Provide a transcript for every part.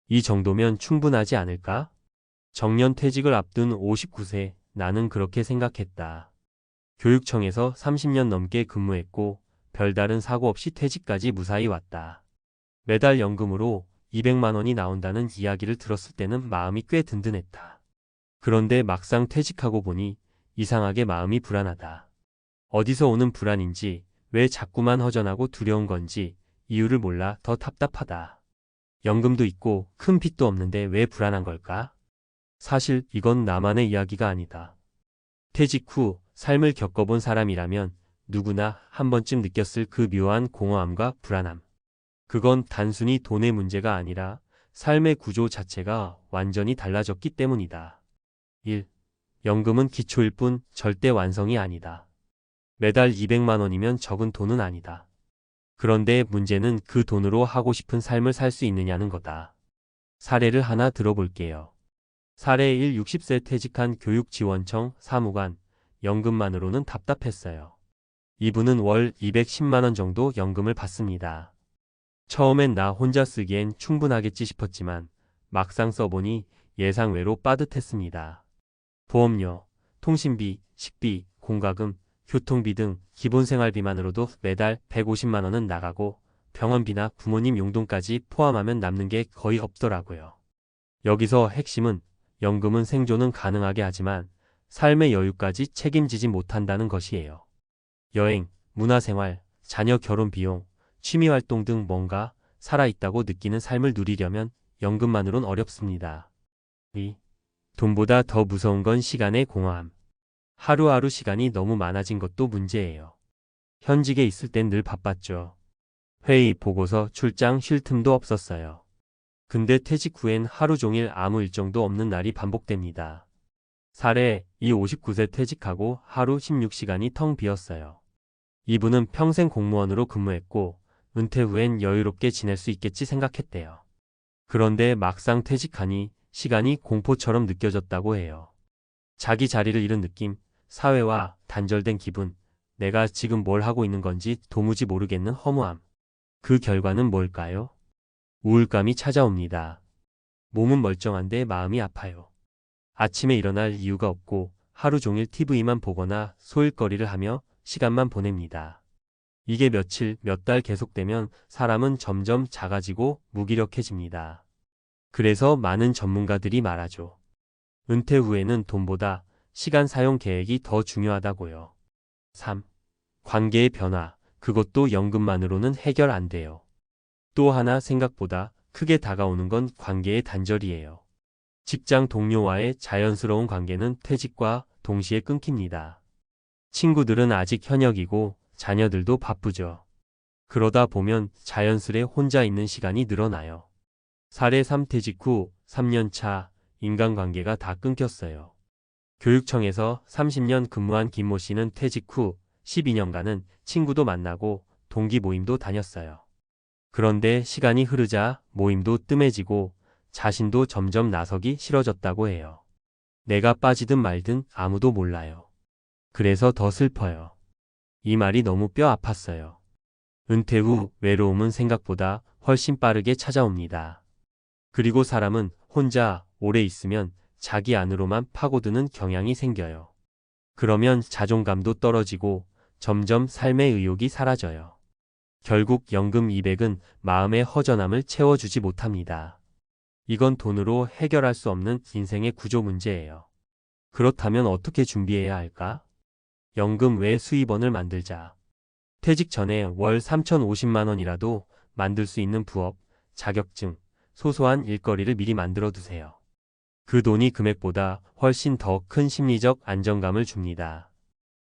이 정도면 충분하지 않을까? 정년퇴직을 앞둔 59세, 나는 그렇게 생각했다. 교육청에서 30년 넘게 근무했고 별다른 사고 없이 퇴직까지 무사히 왔다. 매달 연금으로 200만 원이 나온다는 이야기를 들었을 때는 마음이 꽤 든든했다. 그런데 막상 퇴직하고 보니 이상하게 마음이 불안하다. 어디서 오는 불안인지, 왜 자꾸만 허전하고 두려운 건지 이유를 몰라 더 답답하다. 연금도 있고 큰 빚도 없는데 왜 불안한 걸까? 사실 이건 나만의 이야기가 아니다. 퇴직 후 삶을 겪어본 사람이라면 누구나 한 번쯤 느꼈을 그 묘한 공허함과 불안함. 그건 단순히 돈의 문제가 아니라 삶의 구조 자체가 완전히 달라졌기 때문이다. 1. 연금은 기초일 뿐 절대 완성이 아니다. 매달 200만 원이면 적은 돈은 아니다. 그런데 문제는 그 돈으로 하고 싶은 삶을 살 수 있느냐는 거다. 사례를 하나 들어볼게요. 사례 1. 60세 퇴직한 교육지원청 사무관, 연금만으로는 답답했어요. 이분은 월 210만 원 정도 연금을 받습니다. 처음엔 나 혼자 쓰기엔 충분하겠지 싶었지만 막상 써보니 예상외로 빠듯했습니다. 보험료, 통신비, 식비, 공과금, 교통비 등 기본 생활비만으로도 매달 150만 원은 나가고 병원비나 부모님 용돈까지 포함하면 남는 게 거의 없더라고요. 여기서 핵심은 연금은 생존은 가능하게 하지만 삶의 여유까지 책임지지 못한다는 것이에요. 여행, 문화생활, 자녀 결혼 비용, 취미활동 등 뭔가 살아있다고 느끼는 삶을 누리려면 연금만으론 어렵습니다. 2. 돈보다 더 무서운 건 시간의 공허함. 하루하루 시간이 너무 많아진 것도 문제예요. 현직에 있을 땐 늘 바빴죠. 회의, 보고서, 출장, 쉴 틈도 없었어요. 근데 퇴직 후엔 하루 종일 아무 일정도 없는 날이 반복됩니다. 사례, 이 59세 퇴직하고 하루 16시간이 텅 비었어요. 이분은 평생 공무원으로 근무했고 은퇴 후엔 여유롭게 지낼 수 있겠지 생각했대요. 그런데 막상 퇴직하니 시간이 공포처럼 느껴졌다고 해요. 자기 자리를 잃은 느낌, 사회와 단절된 기분, 내가 지금 뭘 하고 있는 건지 도무지 모르겠는 허무함. 그 결과는 뭘까요? 우울감이 찾아옵니다. 몸은 멀쩡한데 마음이 아파요. 아침에 일어날 이유가 없고 하루 종일 TV만 보거나 소일거리를 하며 시간만 보냅니다. 이게 며칠, 몇 달 계속되면 사람은 점점 작아지고 무기력해집니다. 그래서 많은 전문가들이 말하죠. 은퇴 후에는 돈보다 시간 사용 계획이 더 중요하다고요. 3. 관계의 변화. 그것도 연금만으로는 해결 안 돼요. 또 하나 생각보다 크게 다가오는 건 관계의 단절이에요. 직장 동료와의 자연스러운 관계는 퇴직과 동시에 끊깁니다. 친구들은 아직 현역이고 자녀들도 바쁘죠. 그러다 보면 자연스레 혼자 있는 시간이 늘어나요. 사례 3. 퇴직 후 3년 차 인간관계가 다 끊겼어요. 교육청에서 30년 근무한 김모 씨는 퇴직 후 12년간은 친구도 만나고 동기 모임도 다녔어요. 그런데 시간이 흐르자 모임도 뜸해지고 자신도 점점 나서기 싫어졌다고 해요. 내가 빠지든 말든 아무도 몰라요. 그래서 더 슬퍼요. 이 말이 너무 뼈 아팠어요. 은퇴 후 외로움은 생각보다 훨씬 빠르게 찾아옵니다. 그리고 사람은 혼자 오래 있으면 자기 안으로만 파고드는 경향이 생겨요. 그러면 자존감도 떨어지고 점점 삶의 의욕이 사라져요. 결국 연금 200은 마음의 허전함을 채워주지 못합니다. 이건 돈으로 해결할 수 없는 인생의 구조 문제예요. 그렇다면 어떻게 준비해야 할까? 연금 외 수입원을 만들자. 퇴직 전에 월 3,050만 원이라도 만들 수 있는 부업, 자격증, 소소한 일거리를 미리 만들어 두세요. 그 돈이 금액보다 훨씬 더 큰 심리적 안정감을 줍니다.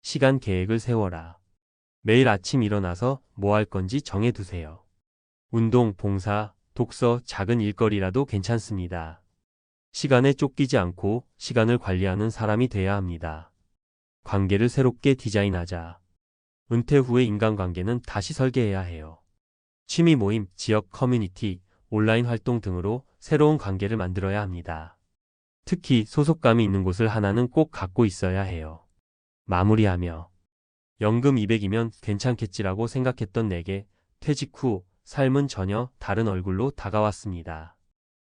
시간 계획을 세워라. 매일 아침 일어나서 뭐 할 건지 정해두세요. 운동, 봉사, 독서, 작은 일거리라도 괜찮습니다. 시간에 쫓기지 않고 시간을 관리하는 사람이 돼야 합니다. 관계를 새롭게 디자인하자. 은퇴 후의 인간관계는 다시 설계해야 해요. 취미 모임, 지역 커뮤니티, 온라인 활동 등으로 새로운 관계를 만들어야 합니다. 특히 소속감이 있는 곳을 하나는 꼭 갖고 있어야 해요. 마무리하며 연금 200이면 괜찮겠지라고 생각했던 내게 퇴직 후 삶은 전혀 다른 얼굴로 다가왔습니다.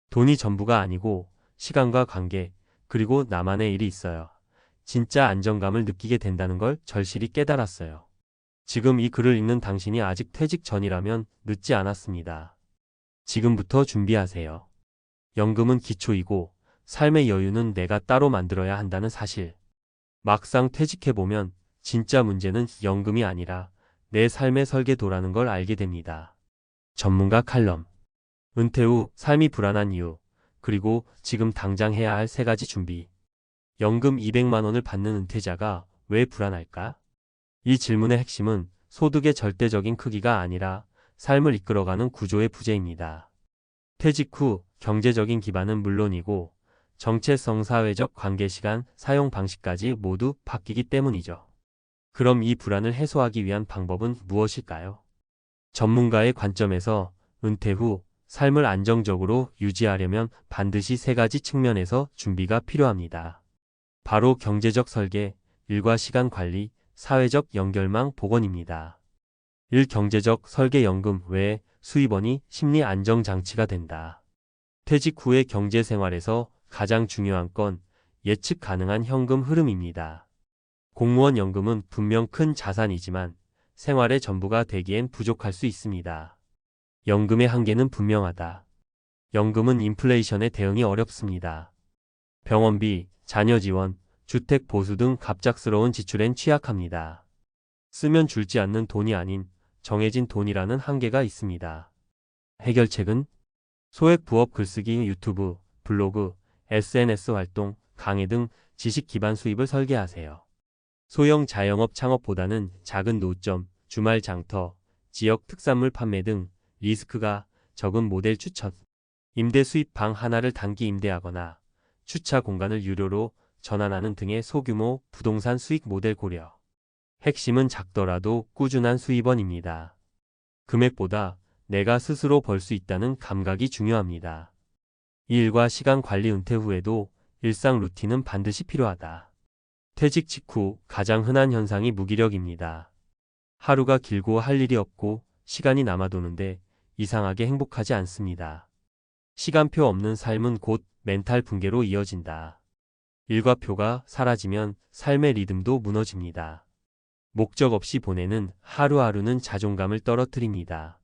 돈이 전부가 아니고 시간과 관계, 그리고 나만의 일이 있어요. 진짜 안정감을 느끼게 된다는 걸 절실히 깨달았어요. 지금 이 글을 읽는 당신이 아직 퇴직 전이라면 늦지 않았습니다. 지금부터 준비하세요. 연금은 기초이고 삶의 여유는 내가 따로 만들어야 한다는 사실. 막상 퇴직해보면 진짜 문제는 연금이 아니라 내 삶의 설계도라는 걸 알게 됩니다. 전문가 칼럼. 은퇴 후 삶이 불안한 이유, 그리고 지금 당장 해야 할 3가지 준비. 연금 200만 원을 받는 은퇴자가 왜 불안할까? 이 질문의 핵심은 소득의 절대적인 크기가 아니라 삶을 이끌어가는 구조의 부재입니다. 퇴직 후 경제적인 기반은 물론이고 정체성, 사회적 관계, 시간, 사용 방식까지 모두 바뀌기 때문이죠. 그럼 이 불안을 해소하기 위한 방법은 무엇일까요? 전문가의 관점에서 은퇴 후 삶을 안정적으로 유지하려면 반드시 3가지 측면에서 준비가 필요합니다. 바로 경제적 설계, 일과 시간 관리, 사회적 연결망 복원입니다. 1. 경제적 설계. 연금 외에 수입원이 심리 안정장치가 된다. 퇴직 후의 경제 생활에서 가장 중요한 건 예측 가능한 현금 흐름입니다. 공무원 연금은 분명 큰 자산이지만 생활의 전부가 되기엔 부족할 수 있습니다. 연금의 한계는 분명하다. 연금은 인플레이션에 대응이 어렵습니다. 병원비, 자녀 지원, 주택 보수 등 갑작스러운 지출엔 취약합니다. 쓰면 줄지 않는 돈이 아닌 정해진 돈이라는 한계가 있습니다. 해결책은 소액 부업, 글쓰기, 유튜브, 블로그, SNS 활동, 강의 등 지식 기반 수입을 설계하세요. 소형 자영업 창업보다는 작은 노점, 주말 장터, 지역 특산물 판매 등 리스크가 적은 모델 추천. 임대 수입. 방 하나를 단기 임대하거나 주차 공간을 유료로 전환하는 등의 소규모 부동산 수익 모델 고려. 핵심은 작더라도 꾸준한 수입원입니다. 금액보다 내가 스스로 벌 수 있다는 감각이 중요합니다. 일과 시간 관리. 은퇴 후에도 일상 루틴은 반드시 필요하다. 퇴직 직후 가장 흔한 현상이 무기력입니다. 하루가 길고 할 일이 없고 시간이 남아도는데 이상하게 행복하지 않습니다. 시간표 없는 삶은 곧 멘탈 붕괴로 이어진다. 일과표가 사라지면 삶의 리듬도 무너집니다. 목적 없이 보내는 하루하루는 자존감을 떨어뜨립니다.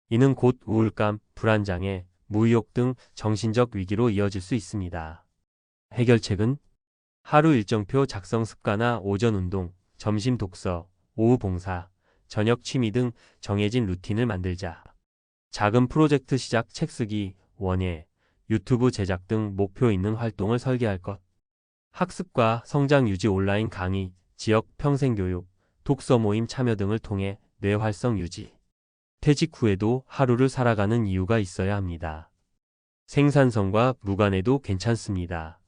이는 곧 우울감, 불안장애, 무의욕 등 정신적 위기로 이어질 수 있습니다. 해결책은 하루 일정표 작성 습관화. 오전 운동, 점심 독서, 오후 봉사, 저녁 취미 등 정해진 루틴을 만들자. 작은 프로젝트 시작. 책 쓰기, 원예, 유튜브 제작 등 목표 있는 활동을 설계할 것. 학습과 성장 유지. 온라인 강의, 지역 평생교육, 독서 모임 참여 등을 통해 뇌 활성 유지. 퇴직 후에도 하루를 살아가는 이유가 있어야 합니다. 생산성과 무관해도 괜찮습니다.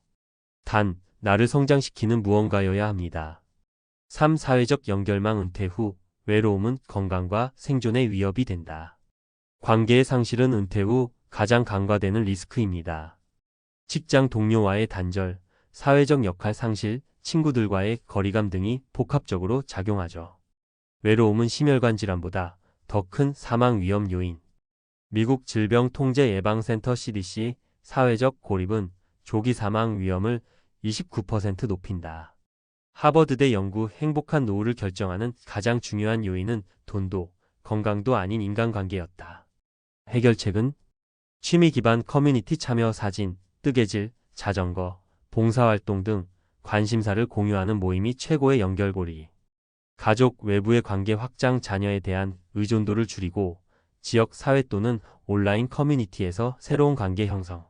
단, 나를 성장시키는 무언가여야 합니다. 3. 사회적 연결망. 은퇴 후 외로움은 건강과 생존의 위협이 된다. 관계의 상실은 은퇴 후 가장 간과되는 리스크입니다. 직장 동료와의 단절, 사회적 역할 상실, 친구들과의 거리감 등이 복합적으로 작용하죠. 외로움은 심혈관 질환보다 더 큰 사망 위험 요인. 미국 질병통제예방센터 CDC 사회적 고립은 조기 사망 위험을 29% 높인다. 하버드대 연구. 행복한 노후를 결정하는 가장 중요한 요인은 돈도 건강도 아닌 인간관계였다. 해결책은 취미 기반 커뮤니티 참여. 사진, 뜨개질, 자전거, 봉사활동 등 관심사를 공유하는 모임이 최고의 연결고리. 가족 외부의 관계 확장. 자녀에 대한 의존도를 줄이고 지역 사회 또는 온라인 커뮤니티에서 새로운 관계 형성.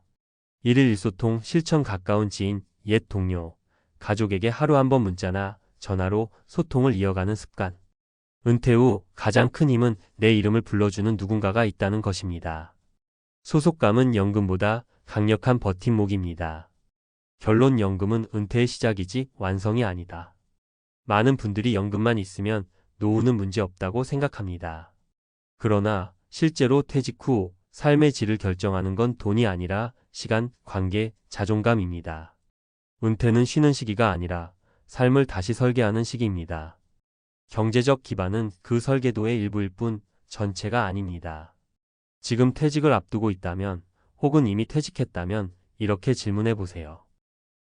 일일 일소통. 실천. 가까운 지인, 옛 동료, 가족에게 하루 한 번 문자나 전화로 소통을 이어가는 습관. 은퇴 후 가장 큰 힘은 내 이름을 불러주는 누군가가 있다는 것입니다. 소속감은 연금보다 강력한 버팀목입니다. 결론. 연금은 은퇴의 시작이지 완성이 아니다. 많은 분들이 연금만 있으면 노후는 문제 없다고 생각합니다. 그러나 실제로 퇴직 후 삶의 질을 결정하는 건 돈이 아니라 시간, 관계, 자존감입니다. 은퇴는 쉬는 시기가 아니라 삶을 다시 설계하는 시기입니다. 경제적 기반은 그 설계도의 일부일 뿐 전체가 아닙니다. 지금 퇴직을 앞두고 있다면 혹은 이미 퇴직했다면 이렇게 질문해 보세요.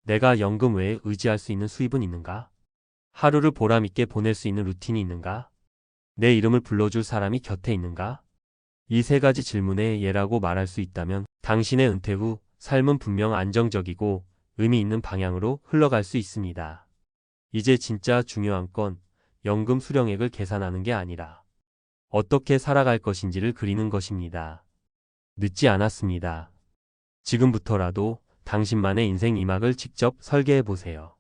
내가 연금 외에 의지할 수 있는 수입은 있는가? 하루를 보람있게 보낼 수 있는 루틴이 있는가? 내 이름을 불러줄 사람이 곁에 있는가? 이 세 가지 질문에 예라고 말할 수 있다면 당신의 은퇴 후 삶은 분명 안정적이고 의미 있는 방향으로 흘러갈 수 있습니다. 이제 진짜 중요한 건 연금 수령액을 계산하는 게 아니라 어떻게 살아갈 것인지를 그리는 것입니다. 늦지 않았습니다. 지금부터라도 당신만의 인생 이막을 직접 설계해 보세요.